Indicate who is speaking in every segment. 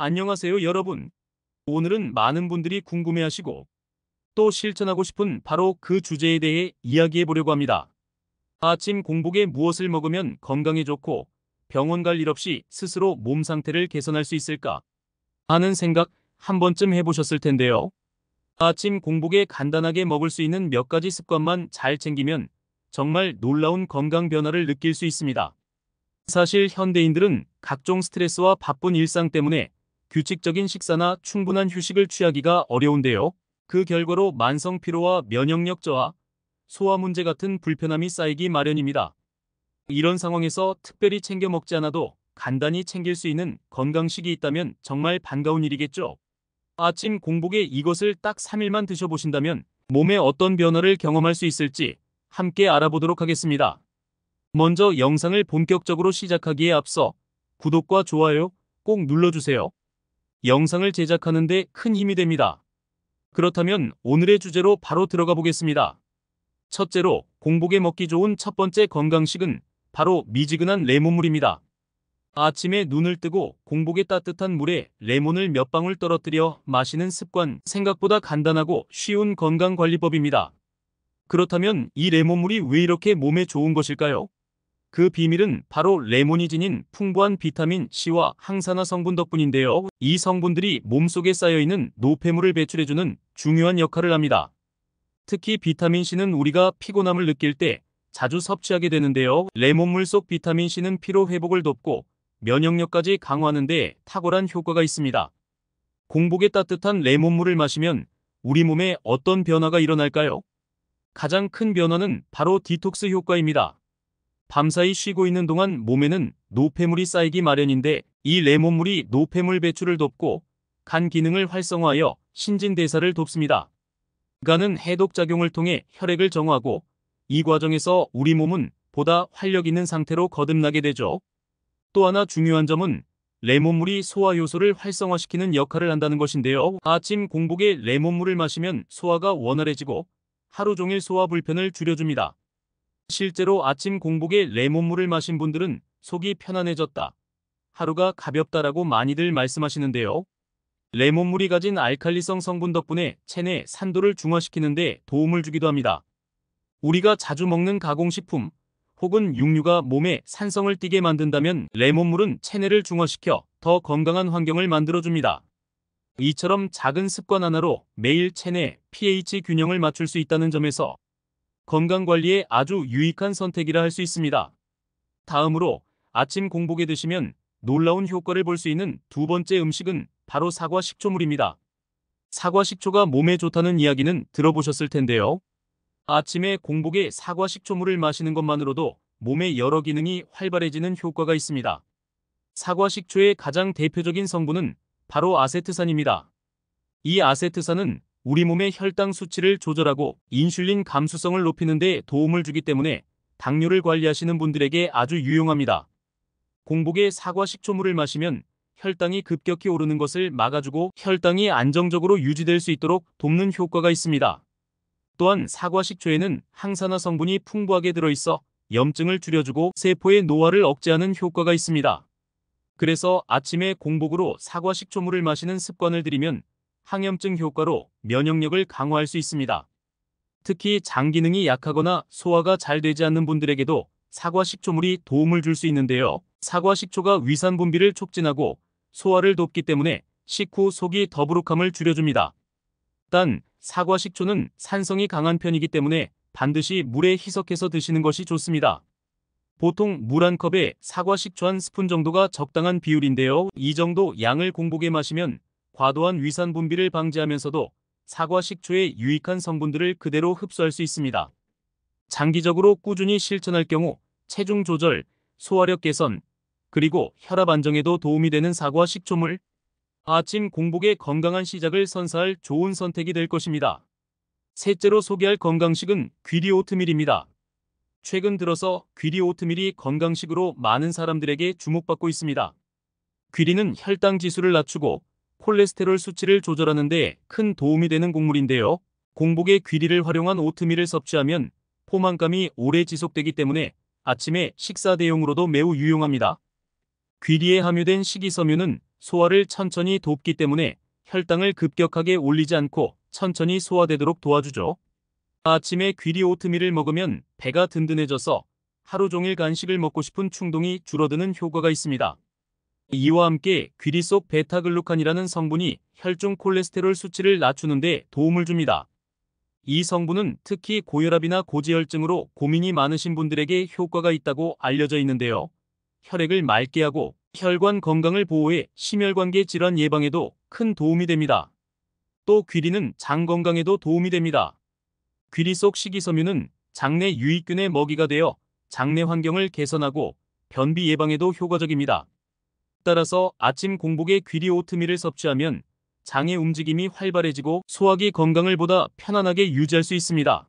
Speaker 1: 안녕하세요, 여러분. 오늘은 많은 분들이 궁금해하시고 또 실천하고 싶은 바로 그 주제에 대해 이야기해 보려고 합니다. 아침 공복에 무엇을 먹으면 건강에 좋고 병원 갈 일 없이 스스로 몸 상태를 개선할 수 있을까 하는 생각 한 번쯤 해보셨을 텐데요. 아침 공복에 간단하게 먹을 수 있는 몇 가지 습관만 잘 챙기면 정말 놀라운 건강 변화를 느낄 수 있습니다. 사실 현대인들은 각종 스트레스와 바쁜 일상 때문에 규칙적인 식사나 충분한 휴식을 취하기가 어려운데요. 그 결과로 만성 피로와 면역력 저하, 소화 문제 같은 불편함이 쌓이기 마련입니다. 이런 상황에서 특별히 챙겨 먹지 않아도 간단히 챙길 수 있는 건강식이 있다면 정말 반가운 일이겠죠. 아침 공복에 이것을 딱 3일만 드셔보신다면 몸에 어떤 변화를 경험할 수 있을지 함께 알아보도록 하겠습니다. 먼저 영상을 본격적으로 시작하기에 앞서 구독과 좋아요 꼭 눌러주세요. 영상을 제작하는 데 큰 힘이 됩니다. 그렇다면 오늘의 주제로 바로 들어가 보겠습니다. 첫째로 공복에 먹기 좋은 첫 번째 건강식은 바로 미지근한 레몬물입니다. 아침에 눈을 뜨고 공복에 따뜻한 물에 레몬을 몇 방울 떨어뜨려 마시는 습관, 생각보다 간단하고 쉬운 건강관리법입니다. 그렇다면 이 레몬물이 왜 이렇게 몸에 좋은 것일까요? 그 비밀은 바로 레몬이 지닌 풍부한 비타민 C와 항산화 성분 덕분인데요. 이 성분들이 몸속에 쌓여있는 노폐물을 배출해주는 중요한 역할을 합니다. 특히 비타민 C는 우리가 피곤함을 느낄 때 자주 섭취하게 되는데요. 레몬물 속 비타민 C는 피로 회복을 돕고 면역력까지 강화하는 데 탁월한 효과가 있습니다. 공복에 따뜻한 레몬물을 마시면 우리 몸에 어떤 변화가 일어날까요? 가장 큰 변화는 바로 디톡스 효과입니다. 밤사이 쉬고 있는 동안 몸에는 노폐물이 쌓이기 마련인데 이 레몬물이 노폐물 배출을 돕고 간 기능을 활성화하여 신진대사를 돕습니다. 간은 해독작용을 통해 혈액을 정화하고 이 과정에서 우리 몸은 보다 활력 있는 상태로 거듭나게 되죠. 또 하나 중요한 점은 레몬물이 소화 요소를 활성화시키는 역할을 한다는 것인데요. 아침 공복에 레몬물을 마시면 소화가 원활해지고 하루 종일 소화 불편을 줄여줍니다. 실제로 아침 공복에 레몬물을 마신 분들은 속이 편안해졌다, 하루가 가볍다라고 많이들 말씀하시는데요. 레몬물이 가진 알칼리성 성분 덕분에 체내 산도를 중화시키는 데 도움을 주기도 합니다. 우리가 자주 먹는 가공식품 혹은 육류가 몸에 산성을 띠게 만든다면 레몬물은 체내를 중화시켜 더 건강한 환경을 만들어줍니다. 이처럼 작은 습관 하나로 매일 체내 pH 균형을 맞출 수 있다는 점에서 건강관리에 아주 유익한 선택이라 할 수 있습니다. 다음으로 아침 공복에 드시면 놀라운 효과를 볼 수 있는 두 번째 음식은 바로 사과 식초물입니다. 사과 식초가 몸에 좋다는 이야기는 들어보셨을 텐데요. 아침에 공복에 사과 식초물을 마시는 것만으로도 몸의 여러 기능이 활발해지는 효과가 있습니다. 사과 식초의 가장 대표적인 성분은 바로 아세트산입니다. 이 아세트산은 우리 몸의 혈당 수치를 조절하고 인슐린 감수성을 높이는 데 도움을 주기 때문에 당뇨를 관리하시는 분들에게 아주 유용합니다. 공복에 사과 식초물을 마시면 혈당이 급격히 오르는 것을 막아주고 혈당이 안정적으로 유지될 수 있도록 돕는 효과가 있습니다. 또한 사과 식초에는 항산화 성분이 풍부하게 들어있어 염증을 줄여주고 세포의 노화를 억제하는 효과가 있습니다. 그래서 아침에 공복으로 사과 식초물을 마시는 습관을 들이면 항염증 효과로 면역력을 강화할 수 있습니다. 특히 장 기능이 약하거나 소화가 잘 되지 않는 분들에게도 사과 식초물이 도움을 줄 수 있는데요. 사과 식초가 위산 분비를 촉진하고 소화를 돕기 때문에 식후 속이 더부룩함을 줄여줍니다. 단, 사과 식초는 산성이 강한 편이기 때문에 반드시 물에 희석해서 드시는 것이 좋습니다. 보통 물 한 컵에 사과 식초 한 스푼 정도가 적당한 비율인데요. 이 정도 양을 공복에 마시면 과도한 위산 분비를 방지하면서도 사과 식초의 유익한 성분들을 그대로 흡수할 수 있습니다. 장기적으로 꾸준히 실천할 경우 체중 조절, 소화력 개선, 그리고 혈압 안정에도 도움이 되는 사과 식초물, 아침 공복의 건강한 시작을 선사할 좋은 선택이 될 것입니다. 셋째로 소개할 건강식은 귀리 오트밀입니다. 최근 들어서 귀리 오트밀이 건강식으로 많은 사람들에게 주목받고 있습니다. 귀리는 혈당 지수를 낮추고 콜레스테롤 수치를 조절하는 데 큰 도움이 되는 곡물인데요. 공복에 귀리를 활용한 오트밀을 섭취하면 포만감이 오래 지속되기 때문에 아침에 식사 대용으로도 매우 유용합니다. 귀리에 함유된 식이섬유는 소화를 천천히 돕기 때문에 혈당을 급격하게 올리지 않고 천천히 소화되도록 도와주죠. 아침에 귀리 오트밀을 먹으면 배가 든든해져서 하루 종일 간식을 먹고 싶은 충동이 줄어드는 효과가 있습니다. 이와 함께 귀리 속 베타글루칸이라는 성분이 혈중 콜레스테롤 수치를 낮추는 데 도움을 줍니다. 이 성분은 특히 고혈압이나 고지혈증으로 고민이 많으신 분들에게 효과가 있다고 알려져 있는데요. 혈액을 맑게 하고 혈관 건강을 보호해 심혈관계 질환 예방에도 큰 도움이 됩니다. 또 귀리는 장 건강에도 도움이 됩니다. 귀리 속 식이섬유는 장내 유익균의 먹이가 되어 장내 환경을 개선하고 변비 예방에도 효과적입니다. 따라서 아침 공복에 귀리 오트밀을 섭취하면 장의 움직임이 활발해지고 소화기 건강을 보다 편안하게 유지할 수 있습니다.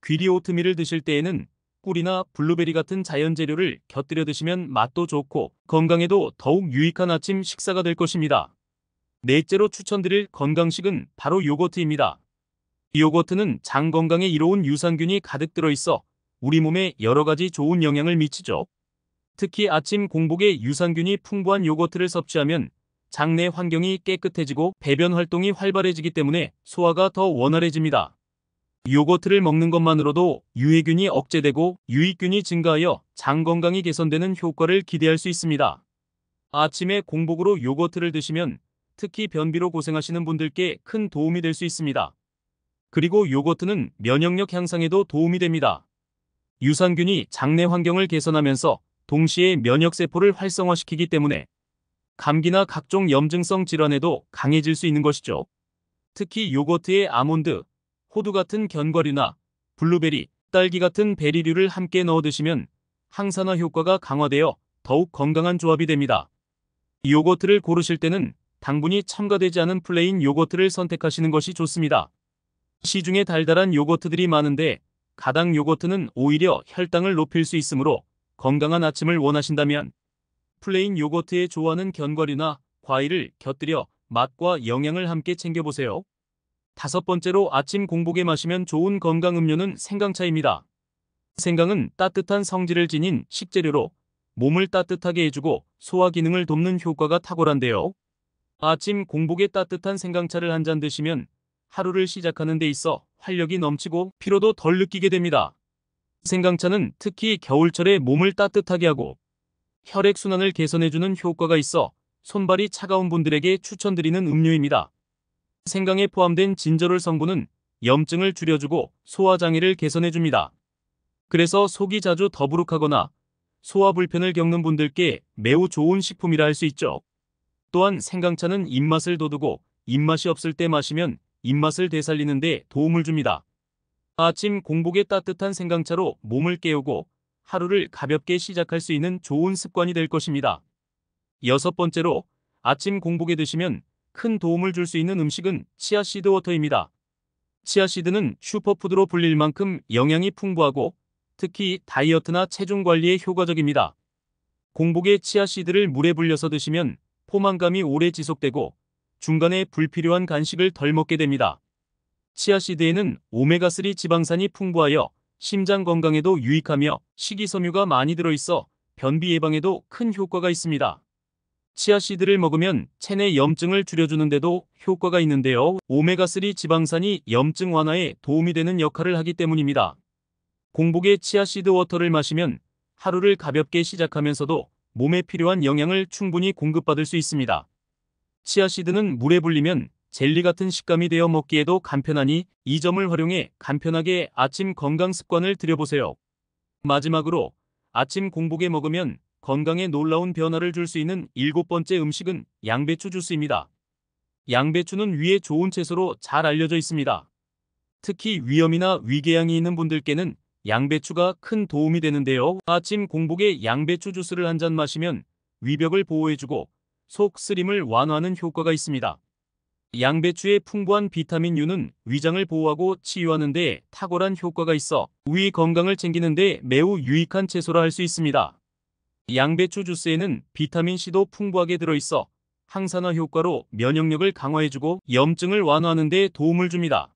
Speaker 1: 귀리 오트밀을 드실 때에는 꿀이나 블루베리 같은 자연 재료를 곁들여 드시면 맛도 좋고 건강에도 더욱 유익한 아침 식사가 될 것입니다. 넷째로 추천드릴 건강식은 바로 요거트입니다. 요거트는 장 건강에 이로운 유산균이 가득 들어있어 우리 몸에 여러 가지 좋은 영향을 미치죠. 특히 아침 공복에 유산균이 풍부한 요거트를 섭취하면 장내 환경이 깨끗해지고 배변 활동이 활발해지기 때문에 소화가 더 원활해집니다. 요거트를 먹는 것만으로도 유해균이 억제되고 유익균이 증가하여 장 건강이 개선되는 효과를 기대할 수 있습니다. 아침에 공복으로 요거트를 드시면 특히 변비로 고생하시는 분들께 큰 도움이 될 수 있습니다. 그리고 요거트는 면역력 향상에도 도움이 됩니다. 유산균이 장내 환경을 개선하면서 동시에 면역세포를 활성화시키기 때문에 감기나 각종 염증성 질환에도 강해질 수 있는 것이죠. 특히 요거트에 아몬드, 호두 같은 견과류나 블루베리, 딸기 같은 베리류를 함께 넣어 드시면 항산화 효과가 강화되어 더욱 건강한 조합이 됩니다. 요거트를 고르실 때는 당분이 첨가되지 않은 플레인 요거트를 선택하시는 것이 좋습니다. 시중에 달달한 요거트들이 많은데 가당 요거트는 오히려 혈당을 높일 수 있으므로 건강한 아침을 원하신다면 플레인 요거트에 좋아하는 견과류나 과일을 곁들여 맛과 영양을 함께 챙겨보세요. 다섯 번째로 아침 공복에 마시면 좋은 건강 음료는 생강차입니다. 생강은 따뜻한 성질을 지닌 식재료로 몸을 따뜻하게 해주고 소화 기능을 돕는 효과가 탁월한데요. 아침 공복에 따뜻한 생강차를 한 잔 드시면 하루를 시작하는 데 있어 활력이 넘치고 피로도 덜 느끼게 됩니다. 생강차는 특히 겨울철에 몸을 따뜻하게 하고 혈액순환을 개선해주는 효과가 있어 손발이 차가운 분들에게 추천드리는 음료입니다. 생강에 포함된 진저롤 성분은 염증을 줄여주고 소화장애를 개선해줍니다. 그래서 속이 자주 더부룩하거나 소화 불편을 겪는 분들께 매우 좋은 식품이라 할 수 있죠. 또한 생강차는 입맛을 돋우고 입맛이 없을 때 마시면 입맛을 되살리는 데 도움을 줍니다. 아침 공복에 따뜻한 생강차로 몸을 깨우고 하루를 가볍게 시작할 수 있는 좋은 습관이 될 것입니다. 여섯 번째로 아침 공복에 드시면 큰 도움을 줄 수 있는 음식은 치아씨드 워터입니다. 치아씨드는 슈퍼푸드로 불릴 만큼 영양이 풍부하고 특히 다이어트나 체중 관리에 효과적입니다. 공복에 치아씨드를 물에 불려서 드시면 포만감이 오래 지속되고 중간에 불필요한 간식을 덜 먹게 됩니다. 치아씨드에는 오메가3 지방산이 풍부하여 심장 건강에도 유익하며 식이섬유가 많이 들어있어 변비 예방에도 큰 효과가 있습니다. 치아씨드를 먹으면 체내 염증을 줄여주는 데도 효과가 있는데요. 오메가3 지방산이 염증 완화에 도움이 되는 역할을 하기 때문입니다. 공복에 치아씨드 워터를 마시면 하루를 가볍게 시작하면서도 몸에 필요한 영양을 충분히 공급받을 수 있습니다. 치아씨드는 물에 불리면 젤리 같은 식감이 되어 먹기에도 간편하니 이 점을 활용해 간편하게 아침 건강 습관을 들여보세요. 마지막으로 아침 공복에 먹으면 건강에 놀라운 변화를 줄 수 있는 일곱 번째 음식은 양배추 주스입니다. 양배추는 위에 좋은 채소로 잘 알려져 있습니다. 특히 위염이나 위궤양이 있는 분들께는 양배추가 큰 도움이 되는데요. 아침 공복에 양배추 주스를 한 잔 마시면 위벽을 보호해주고 속 쓰림을 완화하는 효과가 있습니다. 양배추의 풍부한 비타민 U는 위장을 보호하고 치유하는 데 탁월한 효과가 있어 위 건강을 챙기는 데 매우 유익한 채소라 할 수 있습니다. 양배추 주스에는 비타민 C도 풍부하게 들어있어 항산화 효과로 면역력을 강화해주고 염증을 완화하는 데 도움을 줍니다.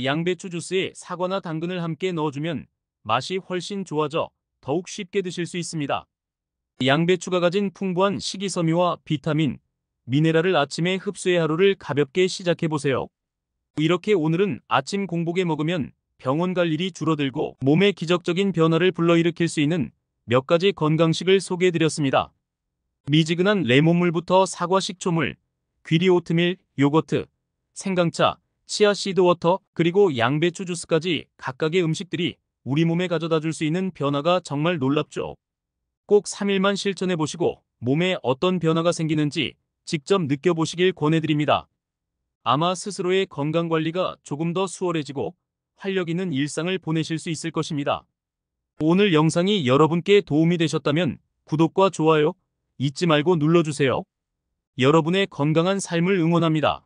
Speaker 1: 양배추 주스에 사과나 당근을 함께 넣어주면 맛이 훨씬 좋아져 더욱 쉽게 드실 수 있습니다. 양배추가 가진 풍부한 식이섬유와 비타민, 미네랄을 아침에 흡수해 하루를 가볍게 시작해보세요. 이렇게 오늘은 아침 공복에 먹으면 병원 갈 일이 줄어들고 몸에 기적적인 변화를 불러일으킬 수 있는 몇 가지 건강식을 소개해드렸습니다. 미지근한 레몬물부터 사과 식초물, 귀리 오트밀, 요거트, 생강차, 치아씨드 워터, 그리고 양배추 주스까지 각각의 음식들이 우리 몸에 가져다 줄 수 있는 변화가 정말 놀랍죠. 꼭 3일만 실천해보시고 몸에 어떤 변화가 생기는지 직접 느껴보시길 권해드립니다. 아마 스스로의 건강관리가 조금 더 수월해지고 활력 있는 일상을 보내실 수 있을 것입니다. 오늘 영상이 여러분께 도움이 되셨다면 구독과 좋아요 잊지 말고 눌러주세요. 여러분의 건강한 삶을 응원합니다.